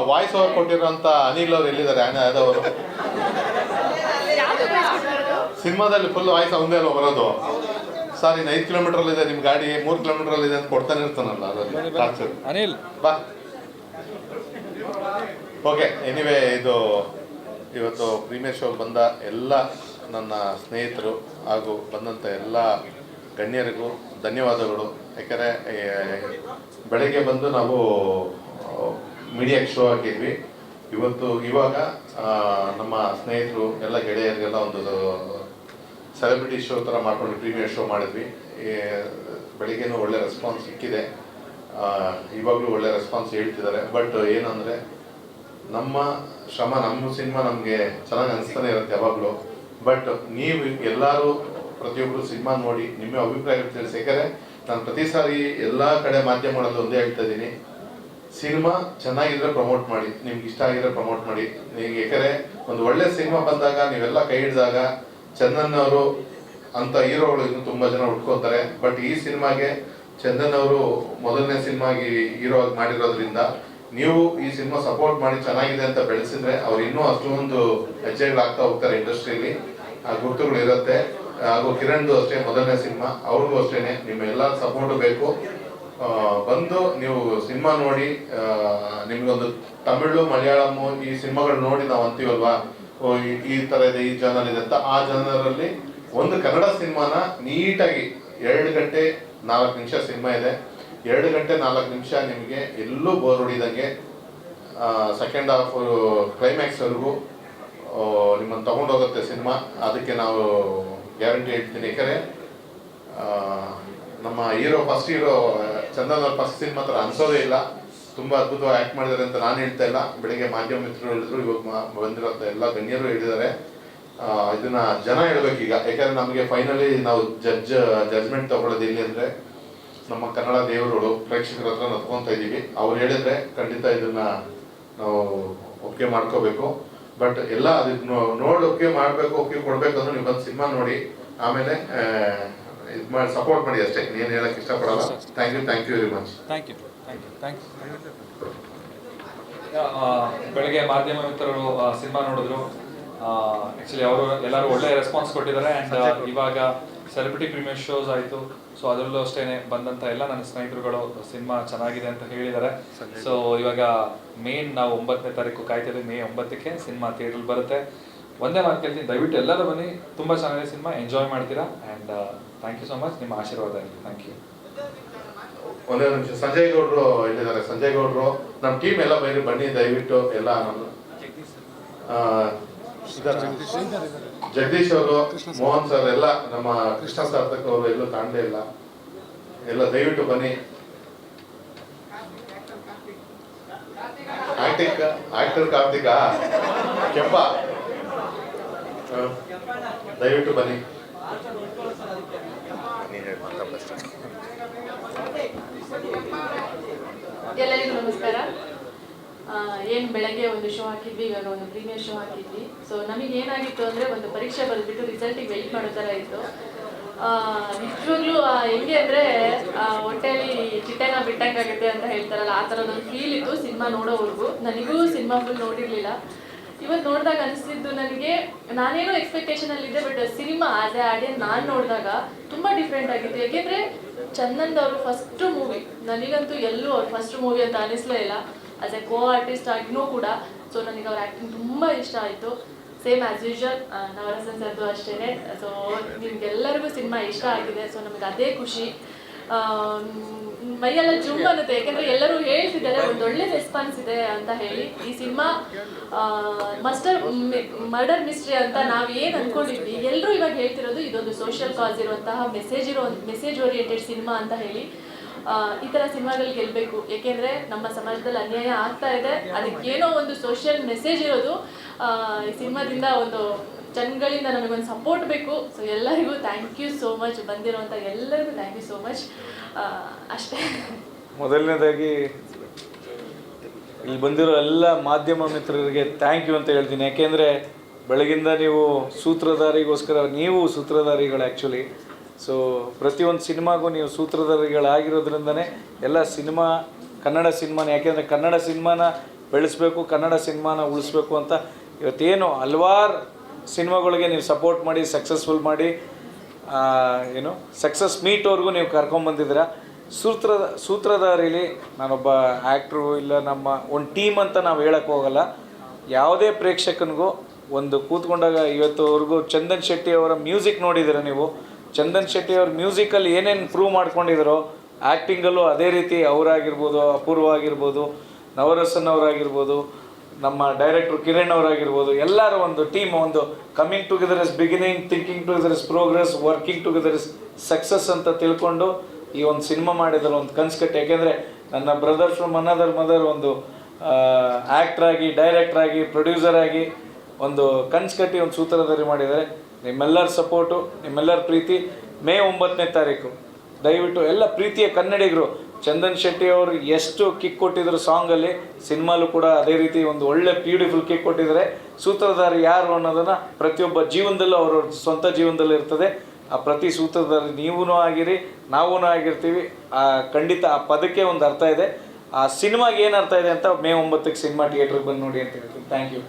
Voice over ಕೊಟ್ಟಿರೋಂಥ Anil ಅವ್ರು ಎಲ್ಲಿದ್ದಾರೆ ಅವರು ಸಿನಿಮಾದಲ್ಲಿ ಫುಲ್ ವಾಯ್ಸ್ ಅವನದೇ ಅಲ್ವ ಬರೋದು. ಸರ್ ಇನ್ನು 5 ಕಿಲೋಮೀಟ್ರಲ್ಲಿದೆ ನಿಮ್ಮ ಗಾಡಿ, 3 ಕಿಲೋಮೀಟ್ರಲ್ಲಿದೆ ಅಂತ ಕೊಡ್ತಾನೆ ಇರ್ತಾನಲ್ಲ ಅದರಲ್ಲಿ ಅನಿಲ್ ಬಾ. ಓಕೆ, ಎನಿವೇ ಇದು ಇವತ್ತು ಪ್ರೀಮಿಯರ್ ಶೋ ಬಂದ ಎಲ್ಲ ನನ್ನ ಸ್ನೇಹಿತರು ಹಾಗೂ ಬಂದಂಥ ಎಲ್ಲ ಗಣ್ಯರಿಗೂ ಧನ್ಯವಾದಗಳು. ಯಾಕಂದರೆ ಬೆಳಗ್ಗೆ ಬಂದು ನಾವು ಮೀಡಿಯಾಕ್ಕೆ ಶೋ ಹಾಕಿದ್ವಿ. ಇವಾಗ ನಮ್ಮ ಸ್ನೇಹಿತರು ಎಲ್ಲ ಗೆಳೆಯರಿಗೆಲ್ಲ ಒಂದು ಸೆಲೆಬ್ರಿಟಿ ಶೋ ಥರ ಮಾಡ್ಕೊಂಡು ಪ್ರೀಮಿಯರ್ ಶೋ ಮಾಡಿದ್ವಿ. ಬೆಳಿಗ್ಗೆನೂ ಒಳ್ಳೆ ರೆಸ್ಪಾನ್ಸ್ ಸಿಕ್ಕಿದೆ, ಇವಾಗಲೂ ಒಳ್ಳೆ ರೆಸ್ಪಾನ್ಸ್ ಹೇಳ್ತಿದ್ದಾರೆ. ಬಟ್ ಏನಂದರೆ ನಮ್ಮ ಶ್ರಮ, ನಮ್ಮ ಸಿನಿಮಾ ನಮಗೆ ಚೆನ್ನಾಗಿ ಅನಿಸ್ತಾನೆ ಇರುತ್ತೆ ಯಾವಾಗಲೂ. ಬಟ್ ನೀವು ಎಲ್ಲರೂ ಪ್ರತಿಯೊಬ್ಬರು ಸಿನಿಮಾ ನೋಡಿ ನಿಮ್ಮ ಅಭಿಪ್ರಾಯ ತಿಳಿಸಿ. ಯಾಕಂದರೆ ನಾನು ಪ್ರತಿ ಸಾರಿ ಎಲ್ಲ ಕಡೆ ಮಾಧ್ಯಮಗಳಲ್ಲಿ ಒಂದೇ ಹೇಳ್ತಾ ಇದ್ದೀನಿ, ಸಿನಿಮಾ ಚೆನ್ನಾಗಿದ್ರೆ ಪ್ರಮೋಟ್ ಮಾಡಿ, ನಿಮ್ಗೆ ಇಷ್ಟ ಆಗಿದ್ರೆ ಪ್ರಮೋಟ್ ಮಾಡಿ. ನಿಮಗೆ ಯಾಕಂದರೆ ಒಂದು ಒಳ್ಳೆ ಸಿನಿಮಾ ಬಂದಾಗ ನೀವೆಲ್ಲ ಕೈ ಹಿಡಿದಾಗ ಚಂದನ್ ಅವರು ಅಂತ ಹೀರೋಗಳು ಇನ್ನೂ ತುಂಬ ಜನ ಹುಡ್ಕೋತಾರೆ. ಬಟ್ ಈ ಸಿನಿಮಾಗೆ ಚಂದನ್ ಅವರು ಮೊದಲನೇ ಸಿನಿಮಾಗೆ ಹೀರೋ ಆಗಿ ಮಾಡಿರೋದ್ರಿಂದ ನೀವು ಈ ಸಿನಿಮಾ ಸಪೋರ್ಟ್ ಮಾಡಿ ಚೆನ್ನಾಗಿದೆ ಅಂತ ಬೆಳೆಸಿದ್ರೆ ಅವ್ರು ಇನ್ನೂ ಅಷ್ಟೊಂದು ಹೆಜ್ಜೆಗಳಾಗ್ತಾ ಹೋಗ್ತಾರೆ ಇಂಡಸ್ಟ್ರಿಯಲ್ಲಿ, ಗುರುತುಗಳು ಇರುತ್ತೆ. ಹಾಗೂ ಕಿರಣ್ದು ಅಷ್ಟೇ ಮೊದಲನೇ ಸಿನಿಮಾ, ಅವ್ರಿಗೂ ಅಷ್ಟೇ ನಿಮ್ಮೆಲ್ಲ ಸಪೋರ್ಟು ಬೇಕು. ಬಂದು ನೀವು ಸಿನಿಮಾ ನೋಡಿ, ನಿಮ್ಗೊಂದು ತಮಿಳು ಮಲಯಾಳಮು ಈ ಸಿನಿಮಾಗಳು ನೋಡಿ ನಾವು ಅಂತೀವಲ್ವಾ, ಈ ಥರ ಇದೆ, ಈ ಚಾನಲ್ ಇದೆ ಅಂತ. ಆ ಚಾನಲಲ್ಲಿ ಒಂದು ಕನ್ನಡ ಸಿನಿಮಾನ ನೀಟಾಗಿ 2 ಗಂಟೆ 4 ನಿಮಿಷ ಸಿನಿಮಾ ಇದೆ. 2 ಗಂಟೆ 4 ನಿಮಿಷ ನಿಮಗೆ ಎಲ್ಲೂ ಬೋರ್ ಹೊಡಿದಂಗೆ ಸೆಕೆಂಡ್ ಹಾಫ್ ಕ್ಲೈಮ್ಯಾಕ್ಸ್ವರೆಗೂ ನಿಮ್ಮನ್ನು ತೊಗೊಂಡೋಗುತ್ತೆ ಸಿನಿಮಾ. ಅದಕ್ಕೆ ನಾವು ಗ್ಯಾರಂಟಿ ಹೇಳ್ತೀನಿ. ಯಾಕಂದರೆ ನಮ್ಮ ಫಸ್ಟ್ ಹೀರೋ ಚಂದನ್ ಅವ್ರ ಫಸ್ಟ್ ಸಿನಿಮಾ ಥರ ಅನ್ಸೋದೇ ಇಲ್ಲ. ತುಂಬ ಅದ್ಭುತವಾಗಿ ಆ್ಯಕ್ಟ್ ಮಾಡಿದ್ದಾರೆ ಅಂತ ನಾನು ಹೇಳ್ತಾ ಇಲ್ಲ, ಬೆಳಿಗ್ಗೆ ಮಾಧ್ಯಮ ಮಿತ್ರರು ಹೇಳಿದ್ರು, ಇವಾಗ ಬಂದಿರೋಂಥ ಎಲ್ಲ ಗಣ್ಯರು ಹೇಳಿದ್ದಾರೆ. ಇದನ್ನ ಜನ ಹೇಳ್ಬೇಕೀಗ. ಯಾಕಂದರೆ ನಮಗೆ ಫೈನಲಿ ನಾವು ಜಡ್ಜ್ಮೆಂಟ್ ತೊಗೊಳ್ಳೋದು ಎಲ್ಲಿ ಅಂದರೆ ನಮ್ಮ ಕನ್ನಡ ದೇವರುಗಳು ಪ್ರೇಕ್ಷಕರ ಹತ್ರ ನಡ್ಕೊತಾ ಇದ್ದೀವಿ. ಅವ್ರು ಹೇಳಿದ್ರೆ ಖಂಡಿತ ಇದನ್ನ ನಾವು ಒಪ್ಪಿಗೆ ಮಾಡ್ಕೋಬೇಕು. ಬಟ್ ಎಲ್ಲ ಅದಕ್ಕೆ ನೋಡಿ ಒಪ್ಪಿಗೆ ಮಾಡಬೇಕು, ಒಪ್ಪಿಗೆ ಕೊಡಬೇಕು ಅಂದ್ರೆ ನೀವು ಬಂದು ಸಿನಿಮಾ ನೋಡಿ ಆಮೇಲೆ ಇದು ಮಾಡಿ ಸಪೋರ್ಟ್ ಮಾಡಿ ಅಷ್ಟೇ. ಏನು ಹೇಳಕ್ಕೆ ಇಷ್ಟಪಡಲ್ಲ. Thank you very much. Thank you. ಬೆಳಗ್ಗೆ ಮಾಧ್ಯಮ ಮಿತ್ರರು ಸಿನಿಮಾ ನೋಡಿದ್ರು. ಆ್ಯಕ್ಚುಲಿ ಅವರು ಎಲ್ಲರೂ ಒಳ್ಳೆ ರೆಸ್ಪಾನ್ಸ್ ಕೊಟ್ಟಿದ್ದಾರೆ. ಆ್ಯಂಡ್ ಇವಾಗ ಸೆಲೆಬ್ರಿಟಿ ಪ್ರೀಮಿಯರ್ ಶೋಸ್ ಆಯಿತು. ಸೊ ಅದರಲ್ಲೂ ಅಷ್ಟೇ ಬಂದಂಥ ಎಲ್ಲ ನನ್ನ ಸ್ನೇಹಿತರುಗಳು ಸಿನಿಮಾ ಚೆನ್ನಾಗಿದೆ ಅಂತ ಹೇಳಿದ್ದಾರೆ. ಸೊ ಇವಾಗ ಮೇನ್ ನಾವು 9ನೇ ತಾರೀಕು ಕಾಯ್ತಿದ್ದೀವಿ. ಮೇ 9ಕ್ಕೆ ಸಿನಿಮಾ ಥಿಯೇಟ್ರಲ್ಲಿ ಬರುತ್ತೆ. ಒಂದೇ ಮಾತು ಕೇಳ್ತೀನಿ, ದಯವಿಟ್ಟು ಎಲ್ಲರೂ ಬನ್ನಿ, ತುಂಬ ಚೆನ್ನಾಗಿದೆ ಸಿನಿಮಾ, ಎಂಜಾಯ್ ಮಾಡ್ತೀರಾ. And thank you so much, ನಿಮ್ಮ ಆಶೀರ್ವಾದ ಇರಲಿ. Thank you. ಒಂದೇ ನಿಮಿಷ, ಸಂಜಯ್ ಗೌಡ್ರು ಹೇಳಿದ್ದಾರೆ. ಸಂಜಯ್ ಗೌಡ್ರು ನಮ್ಮ ಟೀಮ್ ಎಲ್ಲ ಬನ್ನಿ ದಯವಿಟ್ಟು ಎಲ್ಲ. ನಮ್ಮ ಜಗದೀಶ್ ಅವರು, ಮೋಹನ್ ಸರ್ ಎಲ್ಲ, ನಮ್ಮ ಕೃಷ್ಣ ಸಾರ್ಥಕ್ ಅವರು ಎಲ್ಲೂ ಕಾಣಲೇ ಇಲ್ಲ. ಎಲ್ಲ ದಯವಿಟ್ಟು ಬನ್ನಿ. ಆಕ್ಟರ್ ಕಾರ್ತಿಕ ಕೆಂಪ, ದಯವಿಟ್ಟು ಬನ್ನಿ. ಎಲ್ಲರಿಗೂ ನಮಸ್ಕಾರ. ಏನು ಬೆಳಗ್ಗೆ ಒಂದು ಶೋ ಹಾಕಿದ್ವಿ, ಇವಾಗ ಒಂದು ಪ್ರೀಮಿಯರ್ ಶೋ ಹಾಕಿದ್ವಿ. ಸೊ ನಮಗೆ ಏನಾಗಿತ್ತು ಅಂದರೆ ಒಂದು ಪರೀಕ್ಷೆ ಬರೆದ್ಬಿಟ್ಟು ರಿಸಲ್ಟಿಗೆ ವೆಯ್ಟ್ ಮಾಡೋ ಥರ ಇತ್ತು. ನಿಜವಾಗ್ಲೂ ಹೆಂಗೆ ಅಂದರೆ ಹೊಟ್ಟೆಯಲ್ಲಿ ಚಿಟ್ಟೆನ ಬಿಟ್ಟಂಗಾಗುತ್ತೆ ಅಂತ ಹೇಳ್ತಾರಲ್ಲ, ಆ ಥರದೊಂದು ಫೀಲ್ ಇತ್ತು ಸಿನಿಮಾ ನೋಡೋವರೆಗೂ. ನನಗೂ ಸಿನಿಮಾ ಫುಲ್ ನೋಡಿರಲಿಲ್ಲ. ಇವತ್ತು ನೋಡಿದಾಗ ಅನಿಸ್ತಿದ್ದು ನನಗೆ, ನಾನೇನೋ ಎಕ್ಸ್ಪೆಕ್ಟೇಷನಲ್ಲಿದ್ದೆ, but cinema as a audience ನಾನು ನೋಡಿದಾಗ ತುಂಬ ಡಿಫ್ರೆಂಟ್ ಆಗಿತ್ತು. ಯಾಕೆಂದರೆ ಚಂದನ್ ಅವರು ಫಸ್ಟ್ ಮೂವಿ, ನನಗಂತೂ ಎಲ್ಲೂ ಅವ್ರ ಫಸ್ಟ್ ಮೂವಿ ಅಂತ ಅನಿಸ್ಲೇ ಇಲ್ಲ. ಆಸ್ ಎ ಕೋ ಆರ್ಟಿಸ್ಟ್ ಆಗಿನೂ ಕೂಡ. ಸೊ ನನಗೆ ಅವ್ರ ಆ್ಯಕ್ಟಿಂಗ್ ತುಂಬ ಇಷ್ಟ ಆಯಿತು. ಸೇಮ್ ಆ್ಯಸ್ ಯೂಶುವಲ್ ನವರಸನ್ ಸರ್ದು ಅಷ್ಟೇ. ಸೊ ನಿಮ್ಗೆಲ್ಲರಿಗೂ ಸಿನಿಮಾ ಇಷ್ಟ ಆಗಿದೆ. ಸೊ ನಮಗೆ ಅದೇ ಖುಷಿ, ಮೈಯೆಲ್ಲ ಜುಮ್ ಅನ್ನುತ್ತೆ. ಯಾಕೆಂದರೆ ಎಲ್ಲರೂ ಹೇಳ್ತಿದ್ದಾರೆ ಒಂದೊಳ್ಳೆ ರೆಸ್ಪಾನ್ಸ್ ಇದೆ ಅಂತ ಹೇಳಿ. ಈ ಸಿನಿಮಾ ಮರ್ಡರ್ ಮಿಸ್ಟ್ರಿ ಅಂತ ನಾವು ಏನು ಅಂದ್ಕೊಂಡಿದ್ವಿ, ಎಲ್ಲರೂ ಇವಾಗ ಹೇಳ್ತಿರೋದು ಇದೊಂದು ಸೋಷಿಯಲ್ ಕಾಸ್ ಇರುವಂತಹ ಮೆಸೇಜ್ ಓರಿಯೆಂಟೆಡ್ ಸಿನಿಮಾ ಅಂತ ಹೇಳಿ. ಈ ಥರ ಸಿನಿಮಾಗಳು ಗೆಲ್ಲಬೇಕು. ಏಕೆಂದರೆ ನಮ್ಮ ಸಮಾಜದಲ್ಲಿ ಅನ್ಯಾಯ ಆಗ್ತಾ ಇದೆ, ಅದಕ್ಕೇನೋ ಒಂದು ಸೋಷಿಯಲ್ ಮೆಸೇಜ್ ಇರೋದು. ಈ ಸಿನಿಮಾದಿಂದ ಒಂದು ಜನಗಳಿಂದ ನಮಗೊಂದು ಸಪೋರ್ಟ್ ಬೇಕು. ಸೊ ಎಲ್ಲರಿಗೂ ಥ್ಯಾಂಕ್ ಯು ಸೋ ಮಚ್, ಬಂದಿರೋಂಥ ಎಲ್ಲರಿಗೂ ಥ್ಯಾಂಕ್ ಯು ಸೋ ಮಚ್. ಅಷ್ಟೇ. ಮೊದಲನೇದಾಗಿ ಇಲ್ಲಿ ಬಂದಿರೋ ಎಲ್ಲ ಮಾಧ್ಯಮ ಮಿತ್ರರಿಗೆ ಥ್ಯಾಂಕ್ ಯು ಅಂತ ಹೇಳ್ತೀನಿ. ಯಾಕೆಂದರೆ ಬೆಳಗಿಂದ ನೀವು ಸೂತ್ರಧಾರಿಗೋಸ್ಕರ, ನೀವು ಸೂತ್ರಧಾರಿಗಳು ಆ್ಯಕ್ಚುಲಿ. ಸೊ ಪ್ರತಿಯೊಂದು ಸಿನಿಮಾಗೂ ನೀವು ಸೂತ್ರಧಾರಿಗಳಾಗಿರೋದ್ರಿಂದನೇ ಎಲ್ಲ ಸಿನಿಮಾ, ಕನ್ನಡ ಸಿನಿಮಾನ, ಯಾಕೆಂದರೆ ಕನ್ನಡ ಸಿನಿಮಾನ ಬೆಳೆಸಬೇಕು, ಕನ್ನಡ ಸಿನಿಮಾನ ಉಳಿಸ್ಬೇಕು ಅಂತ ಇವತ್ತೇನು ಹಲವಾರು ಸಿನಿಮಾಗಳಿಗೆ ನೀವು ಸಪೋರ್ಟ್ ಮಾಡಿ ಸಕ್ಸಸ್ಫುಲ್ ಮಾಡಿ ಸಕ್ಸಸ್ ಮೀಟ್ವರೆಗೂ ನೀವು ಕರ್ಕೊಂಬಂದಿದ್ದೀರ. ಸೂತ್ರಧಾರಿಲಿ ನಾನೊಬ್ಬ ಆ್ಯಕ್ಟ್ರು ಇಲ್ಲ ನಮ್ಮ ಒಂದು ಟೀಮ್ ಅಂತ ನಾವು ಹೇಳಕ್ಕೆ ಹೋಗಲ್ಲ. ಯಾವುದೇ ಪ್ರೇಕ್ಷಕನಿಗೂ ಒಂದು ಕೂತ್ಕೊಂಡಾಗ ಇವತ್ತುವರೆಗೂ ಚಂದನ್ ಶೆಟ್ಟಿ ಅವರ ಮ್ಯೂಸಿಕ್ ನೋಡಿದ್ದೀರ ನೀವು. ಚಂದನ್ ಶೆಟ್ಟಿ ಅವ್ರ ಮ್ಯೂಸಿಕಲ್ಲಿ ಏನೇನು ಪ್ರೂವ್ ಮಾಡ್ಕೊಂಡಿದ್ದಾರೋ ಆ್ಯಕ್ಟಿಂಗಲ್ಲೂ ಅದೇ ರೀತಿ ಅವರಾಗಿರ್ಬೋದು, ಅಪೂರ್ವ ಆಗಿರ್ಬೋದು, ನವರಸನ್ ಅವರಾಗಿರ್ಬೋದು, ನಮ್ಮ ಡೈರೆಕ್ಟ್ರು ಕಿರಣ್ ಅವರಾಗಿರ್ಬೋದು, ಎಲ್ಲರ ಒಂದು ಟೀಮ್ ಒಂದು coming together is beginning, thinking together is progress, working together is success ಅಂತ ತಿಳ್ಕೊಂಡು ಈ ಒಂದು ಸಿನಿಮಾ ಮಾಡಿದ್ರೆ ಒಂದು ಕನ್ಸು ಕಟ್ಟಿ. ಯಾಕೆಂದರೆ ನನ್ನ ಬ್ರದರ್ ಫ್ರಮ್ ಅನದರ್ ಮದರ್ ಒಂದು ಆ್ಯಕ್ಟ್ರಾಗಿ, ಡೈರೆಕ್ಟ್ರಾಗಿ, ಪ್ರೊಡ್ಯೂಸರಾಗಿ ಒಂದು ಕನ್ಸು ಕಟ್ಟಿ ಒಂದು ಸೂತ್ರಧಾರಿ ಮಾಡಿದ್ದಾರೆ. ನಿಮ್ಮೆಲ್ಲರ ಸಪೋರ್ಟು, ನಿಮ್ಮೆಲ್ಲರ ಪ್ರೀತಿ. ಮೇ 9ನೇ ತಾರೀಕು ದಯವಿಟ್ಟು ಎಲ್ಲ ಪ್ರೀತಿಯ ಕನ್ನಡಿಗರು ಚಂದನ್ ಶೆಟ್ಟಿ ಅವರು ಎಷ್ಟು ಕಿಕ್ ಕೊಟ್ಟಿದ್ರು ಸಾಂಗಲ್ಲಿ, ಸಿನಿಮಾಲು ಕೂಡ ಅದೇ ರೀತಿ ಒಂದು ಒಳ್ಳೆ ಬ್ಯೂಟಿಫುಲ್ ಕಿಕ್ ಕೊಟ್ಟಿದ್ದಾರೆ. ಸೂತ್ರಧಾರಿ ಯಾರು ಅನ್ನೋದನ್ನು ಪ್ರತಿಯೊಬ್ಬ ಜೀವನದಲ್ಲೂ ಅವ್ರ ಸ್ವಂತ ಜೀವನದಲ್ಲಿ ಇರ್ತದೆ. ಆ ಪ್ರತಿ ಸೂತ್ರಧಾರಿ ನೀವೂ ಆಗಿರಿ, ನಾವೂ ಆಗಿರ್ತೀವಿ. ಖಂಡಿತ ಆ ಪದಕ್ಕೆ ಒಂದು ಅರ್ಥ ಇದೆ. ಆ ಸಿನಿಮಾಗೆ ಏನು ಅರ್ಥ ಇದೆ ಅಂತ ಮೇ 9ಕ್ಕೆ ಸಿನಿಮಾ ಥಿಯೇಟ್ರಿಗೆ ಬಂದು ನೋಡಿ ಅಂತ ಹೇಳ್ತೀನಿ. Thank you.